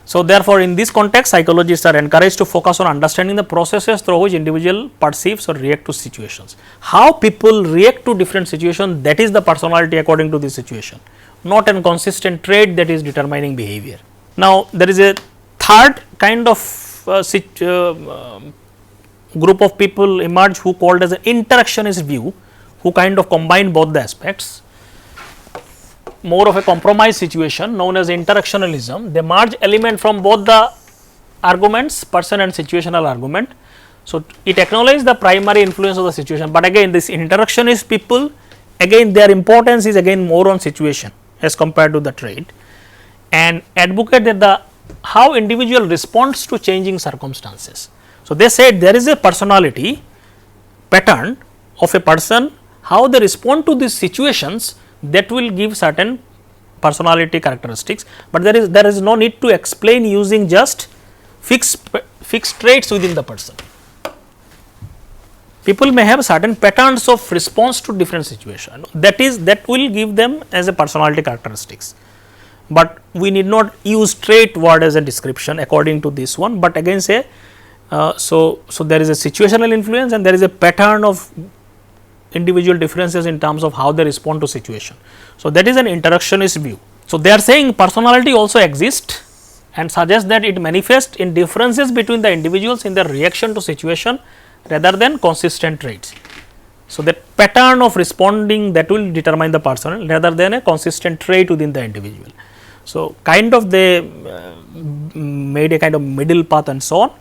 So, therefore, in this context psychologists are encouraged to focus on understanding the processes through which individual perceives or react to situations. How people react to different situations, that is the personality according to the situation, not a consistent trait that is determining behavior. Now, there is a third kind of group of people emerge who called as an interactionist view, who kind of combine both the aspects, more of a compromise situation known as interactionalism. They merge element from both the arguments, person and situational argument. So, it acknowledges the primary influence of the situation, but again this interactionist people, again their importance is again more on situation as compared to the trait, and advocate that the how individual responds to changing circumstances. So, they said there is a personality pattern of a person, how they respond to these situations, that will give certain personality characteristics, but there is no need to explain using just fixed traits within the person. People may have certain patterns of response to different situations, that will give them as a personality characteristics, but we need not use trait word as a description according to this one, but again say so there is a situational influence and there is a pattern of individual differences in terms of how they respond to situation. So, that is an interactionist view. So, they are saying personality also exists and suggest that it manifests in differences between the individuals in their reaction to situation rather than consistent traits. So, that pattern of responding that will determine the person rather than a consistent trait within the individual. So, kind of they made a kind of middle path and so on.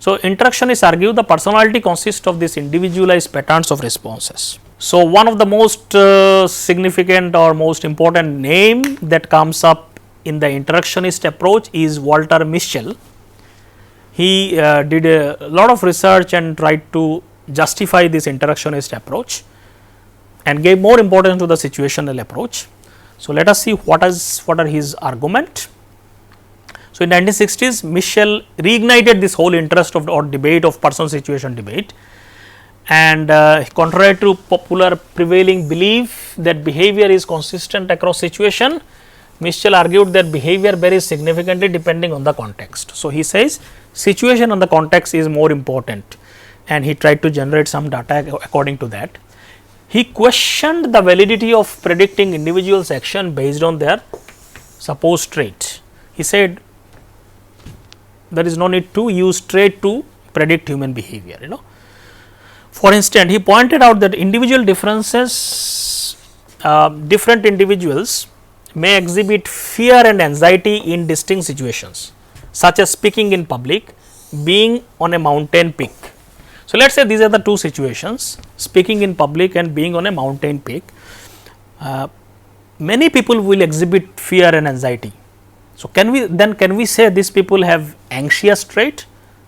So, interactionists argue the personality consists of these individualized patterns of responses. So, one of the most significant or most important name that comes up in the interactionist approach is Walter Mischel. He did a lot of research and tried to justify this interactionist approach and gave more importance to the situational approach. So, let us see what are his argument. So, in 1960s Mischel reignited this whole interest of or debate of person situation debate, and contrary to popular prevailing belief that behavior is consistent across situation, Mischel argued that behavior varies significantly depending on the context. So, he says situation and the context is more important, and he tried to generate some data according to that. He questioned the validity of predicting individuals' action based on their supposed trait. He said there is no need to use trait to predict human behavior, For instance, he pointed out that individual differences, different individuals may exhibit fear and anxiety in distinct situations, such as speaking in public, being on a mountain peak. So, let us say these are the two situations, speaking in public and being on a mountain peak. Many people will exhibit fear and anxiety. So, can we say these people have anxious trait?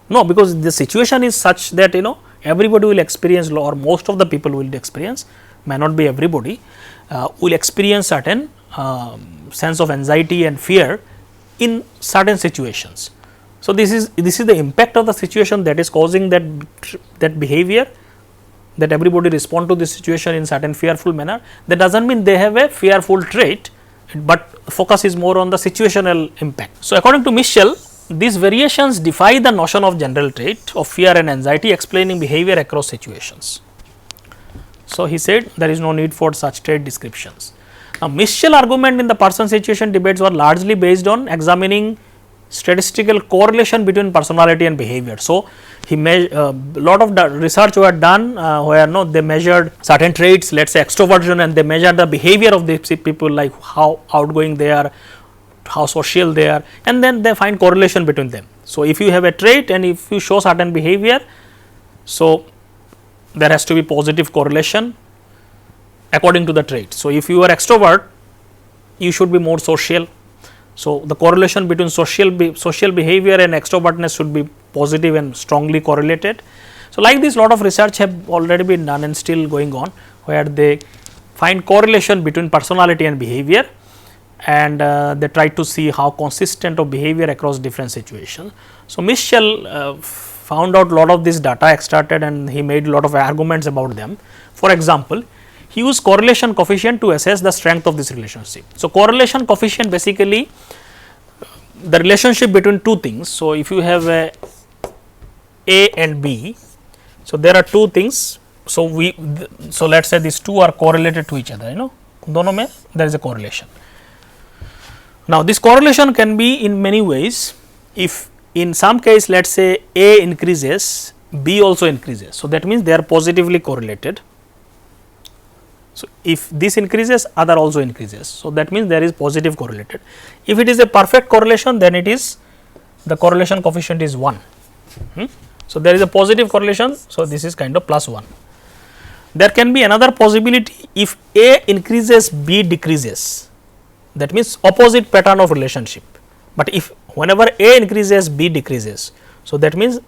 No, because the situation is such that everybody will experience, or most of the people will experience, may not be everybody, will experience certain sense of anxiety and fear in certain situations. So, this is the impact of the situation that is causing that behavior, that everybody respond to this situation in certain fearful manner. That does not mean they have a fearful trait, but focus is more on the situational impact. So, according to Mischel, these variations defy the notion of general trait of fear and anxiety explaining behavior across situations. So, he said there is no need for such trait descriptions. Now, Mischel argument in the person situation debates were largely based on examining statistical correlation between personality and behavior. So, he lot of the research were done where they measured certain traits, let us say extroversion, and they measured the behavior of these people, like how outgoing they are, how social they are, and then they find correlation between them. So, if you have a trait and if you show certain behavior, so there has to be positive correlation according to the trait. So, if you are extrovert, you should be more social. So, the correlation between social behavior and extrovertness should be positive and strongly correlated. So, like this, lot of research have already been done and still going on, where they find correlation between personality and behavior, and they try to see how consistent of behavior across different situations. So, Mischel found out lot of this data extracted and he made lot of arguments about them. For example, he used correlation coefficient to assess the strength of this relationship. So, correlation coefficient basically the relationship between two things. So, if you have a and B, so there are two things. So, let us say these two are correlated to each other, दोनों में there is a correlation. Now, this correlation can be in many ways. If in some case let us say A increases, B also increases. So, that means they are positively correlated. So, if this increases, other also increases. So, that means there is positive correlated. If it is a perfect correlation, then it is the correlation coefficient is 1. So, there is a positive correlation. So, this is kind of plus 1. There can be another possibility if A increases, B decreases, that means opposite pattern of relationship, but if whenever A increases, B decreases. So, that means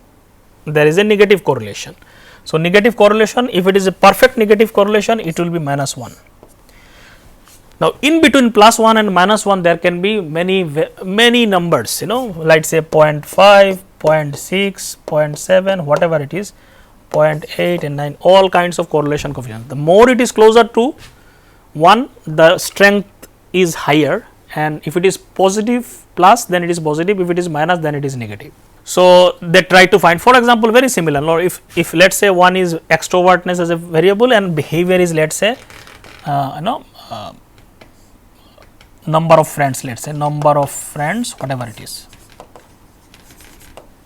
there is a negative correlation. So, negative correlation, if it is a perfect negative correlation, it will be minus 1. Now, in between plus 1 and minus 1 there can be many numbers, like say 0.5, 0.6, 0.7, whatever it is, 0.8 and 9, all kinds of correlation coefficient. The more it is closer to 1, the strength is higher, and if it is positive plus, then it is positive, if it is minus, then it is negative. So, they try to find, for example, very similar. Or if let us say one is extrovertness as a variable and behavior is let us say number of friends, let us say number of friends, whatever it is.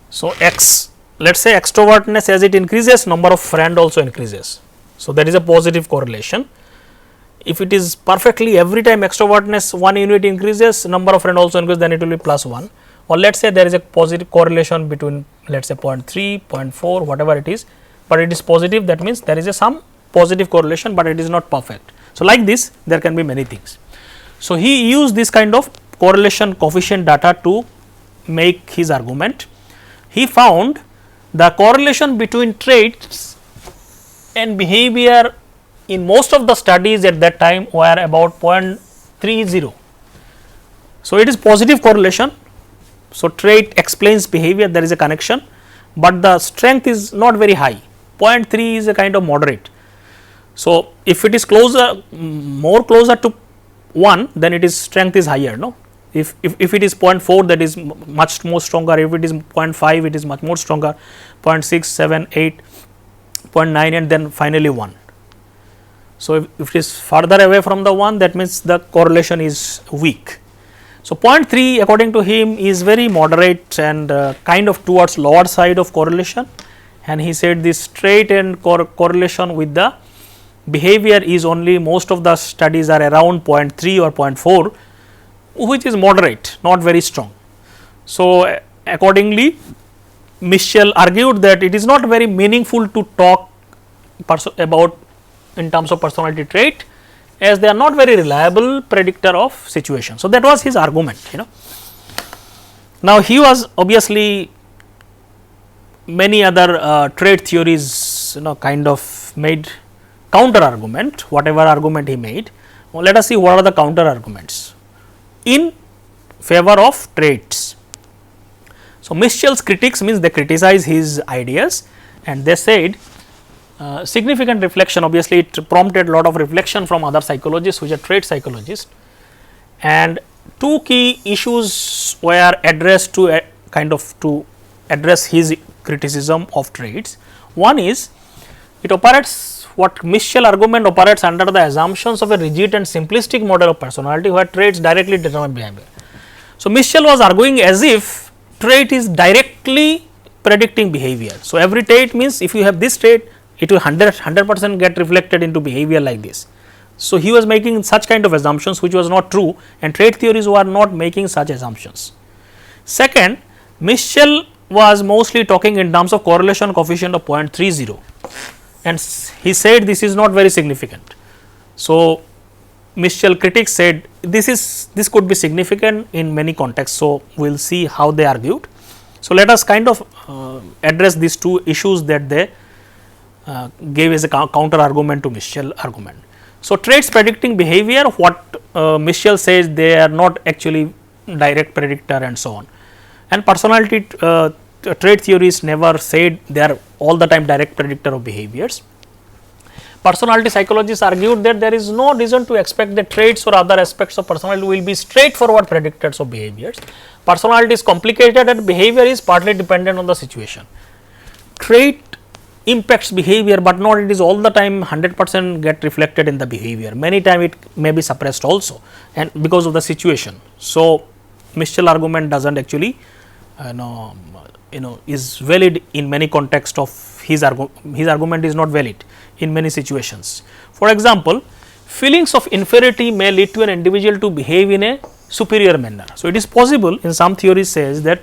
So, X, let us say extrovertness as it increases, number of friend also increases. So, that is a positive correlation. If it is perfectly every time extrovertness 1 unit increases, number of friend also increases, then it will be plus 1. Or let us say there is a positive correlation between let us say 0.3, 0.4, whatever it is, but it is positive, that means there is a some positive correlation, but it is not perfect. So, like this there can be many things. So, he used this kind of correlation coefficient data to make his argument. He found the correlation between traits and behavior in most of the studies at that time were about 0.30. So, it is positive correlation. So, trait explains behavior, there is a connection, but the strength is not very high, 0.3 is a kind of moderate. So, if it is closer, more closer to 1, then it is strength is higher, no. If it is 0.4, that is much more stronger, if it is 0.5, it is much more stronger, 0.6, 7, 8, 0.9 and then finally 1. So, if it is further away from the 1, that means the correlation is weak. So, 0.3 according to him is very moderate and kind of towards lower side of correlation, and he said this trait and correlation with the behavior is only, most of the studies are around 0.3 or 0.4, which is moderate, not very strong. So, accordingly Mischel argued that it is not very meaningful to talk about in terms of personality trait, as they are not very reliable predictor of situation. So, that was his argument. Now, he was obviously many other trait theories kind of made counter argument, whatever argument he made. Well, let us see what are the counter arguments in favor of traits. So, Mischel's critics means they criticize his ideas, and they said significant reflection, obviously it prompted a lot of reflection from other psychologists which are trait psychologists, and two key issues were addressed to to address his criticism of traits. One is, it operates, what Mischel argument operates under the assumptions of a rigid and simplistic model of personality where traits directly determine behavior. So, Mischel was arguing as if trait is directly predicting behavior. So, every trait means if you have this trait, it will 100% get reflected into behavior like this. So, he was making such kind of assumptions which was not true, and trait theories were not making such assumptions. Second, Mischel was mostly talking in terms of correlation coefficient of 0.30, and he said this is not very significant. So, Mischel critics said this could be significant in many contexts. So, we will see how they argued. So, let us kind of address these two issues that they gave as a counter argument to Mischel argument. So, traits predicting behavior, what Mischel says they are not actually direct predictor and so on, and personality trait theorists never said they are all the time direct predictor of behaviors. Personality psychologists argued that there is no reason to expect that traits or other aspects of personality will be straightforward predictors of behaviors. Personality is complicated and behavior is partly dependent on the situation. Trait impacts behavior, but not it is all the time 100% get reflected in the behavior. Many time it may be suppressed also, and because of the situation. So, Mischel argument does not actually is valid in many contexts of his argument is not valid in many situations. For example, feelings of inferiority may lead to an individual to behave in a superior manner. So, it is possible in some theories says that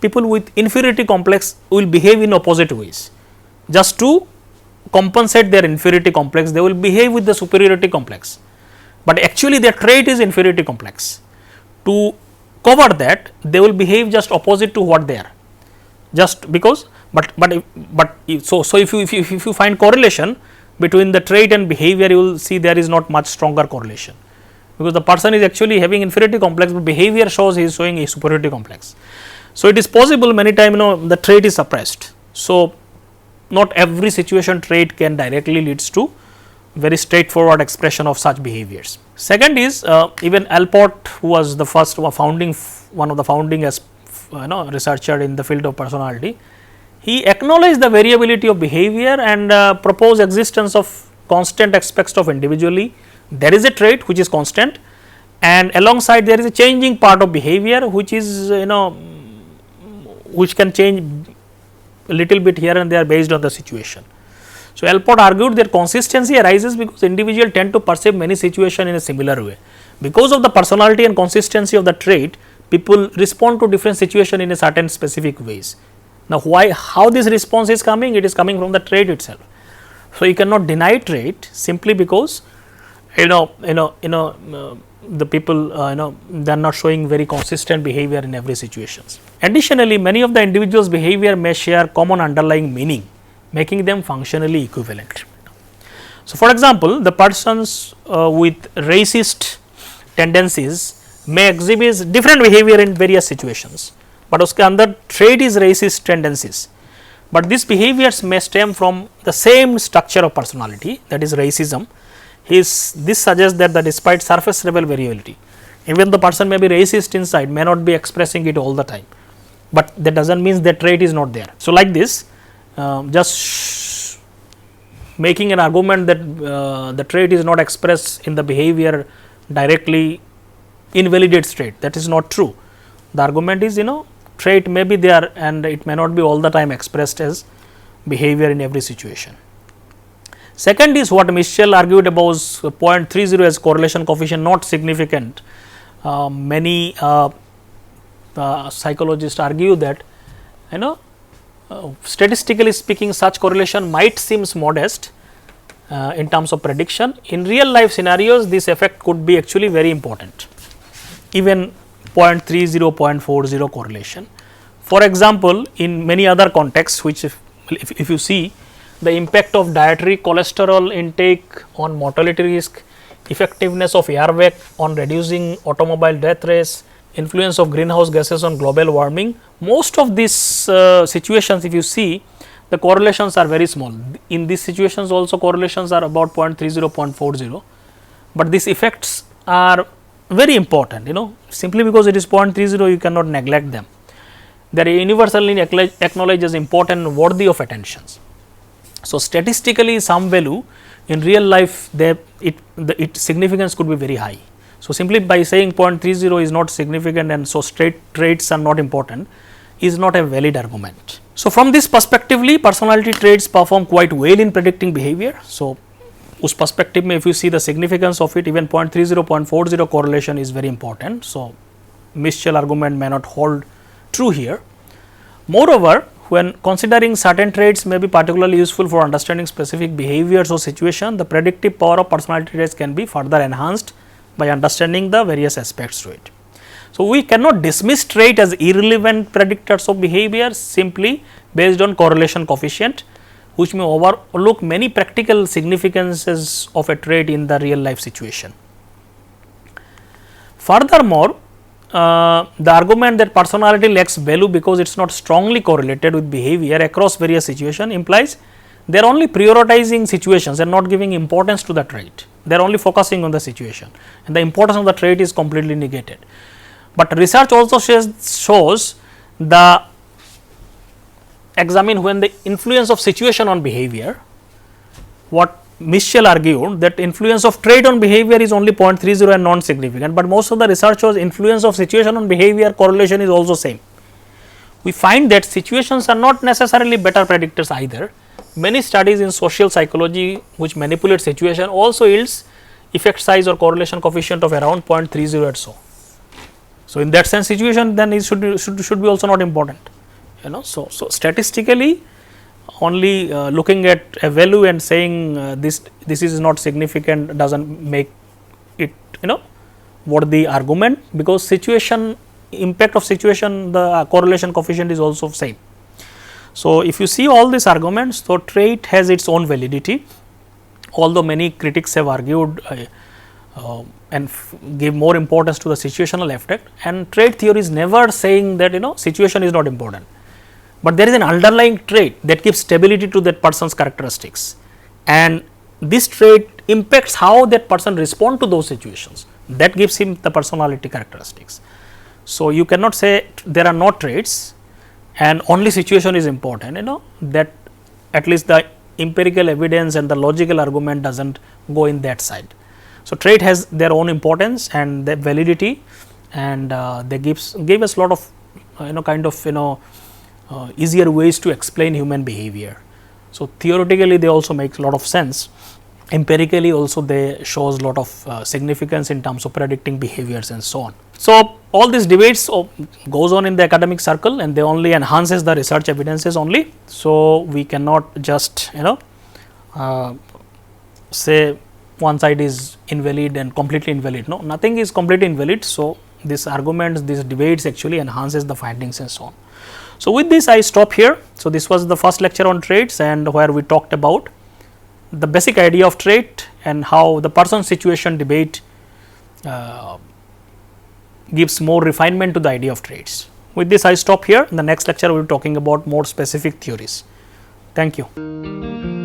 people with inferiority complex will behave in opposite ways. Just to compensate their inferiority complex, they will behave with the superiority complex, but actually their trait is inferiority complex. To cover that, they will behave just opposite to what they are, just because. So if you find correlation between the trait and behavior, you will see there is not much stronger correlation, because the person is actually having inferiority complex, but behavior shows he is showing a superiority complex. So, it is possible many times the trait is suppressed. So, not every situation trait can directly leads to very straightforward expression of such behaviors. Second is even Allport, who was the first one of the founding as researcher in the field of personality, he acknowledged the variability of behavior and proposed existence of constant aspects of individually. There is a trait which is constant, and alongside there is a changing part of behavior which is which can change a little bit here and there based on the situation. So, Allport argued that consistency arises because individuals tend to perceive many situations in a similar way. Because of the personality and consistency of the trait, people respond to different situations in a certain specific ways. Now, how this response is coming? It is coming from the trait itself. So, you cannot deny trait simply because the people they are not showing very consistent behavior in every situations. Additionally, many of the individuals' behavior may share common underlying meaning, making them functionally equivalent. So, for example, the persons with racist tendencies may exhibit different behavior in various situations, but uske andar trait is racist tendencies, but these behaviors may stem from the same structure of personality, that is racism. This suggests that despite surface level variability, even the person may be racist inside, may not be expressing it all the time, but that does not mean that trait is not there. So, like this just making an argument that the trait is not expressed in the behavior directly invalidates trait, that is not true. The argument is trait may be there and it may not be all the time expressed as behavior in every situation. Second is what Mischel argued about 0.30 as correlation coefficient not significant. Many psychologists argue that statistically speaking such correlation might seems modest in terms of prediction. In real life scenarios, this effect could be actually very important, even 0.30, 0.40 correlation. For example, in many other contexts, which if you see the impact of dietary cholesterol intake on mortality risk, effectiveness of airbag on reducing automobile death rates, influence of greenhouse gases on global warming, most of these situations if you see the correlations are very small. In these situations also correlations are about 0.30, 0.40, but these effects are very important, simply because it is 0.30 you cannot neglect them. They are universally acknowledged as important and worthy of attentions. So, statistically some value, in real life its significance could be very high. So, simply by saying 0.30 is not significant and so traits are not important is not a valid argument. So, from this perspectively personality traits perform quite well in predicting behavior. So, उस perspective में if you see the significance of it, even 0.30, 0.40 correlation is very important. So, Mischel argument may not hold true here. Moreover, when considering certain traits may be particularly useful for understanding specific behaviors or situation, the predictive power of personality traits can be further enhanced by understanding the various aspects to it. So, we cannot dismiss trait as irrelevant predictors of behavior simply based on correlation coefficient, which may overlook many practical significances of a trait in the real life situation. Furthermore, the argument that personality lacks value because it is not strongly correlated with behavior across various situations implies they are only prioritizing situations and not giving importance to the trait. They are only focusing on the situation and the importance of the trait is completely negated. But research also shows the examine when the influence of situation on behavior. What Mischel argued that influence of trait on behavior is only 0.30 and non-significant, but most of the research shows influence of situation on behavior correlation is also same. We find that situations are not necessarily better predictors either. Many studies in social psychology which manipulate situation also yields effect size or correlation coefficient of around 0.30 or so. So, in that sense situation then it should be also not important, you know. So, statistically only looking at a value and saying this is not significant does not make it, you know, what the argument, because situation impact of situation the correlation coefficient is also same. So, if you see all these arguments, so trait has its own validity, although many critics have argued and give more importance to the situational effect, and trait theory is never saying that, you know, situation is not important, but there is an underlying trait that gives stability to that person's characteristics, and this trait impacts how that person respond to those situations, that gives him the personality characteristics. So, you cannot say there are no traits and only situation is important, you know, that at least the empirical evidence and the logical argument does not go in that side. So, trait has their own importance and their validity, and they give us lot of kind of easier ways to explain human behavior. So, theoretically they also make a lot of sense, empirically also they shows lot of significance in terms of predicting behaviors and so on. So, all these debates goes on in the academic circle and they only enhances the research evidences only. So, we cannot just say one side is invalid and completely invalid, no, nothing is completely invalid. So, these arguments, these debates actually enhances the findings and so on. So, with this I stop here. So, this was the first lecture on traits and where we talked about the basic idea of trait and how the person situation debate gives more refinement to the idea of traits. With this I stop here. In the next lecture we will be talking about more specific theories. Thank you.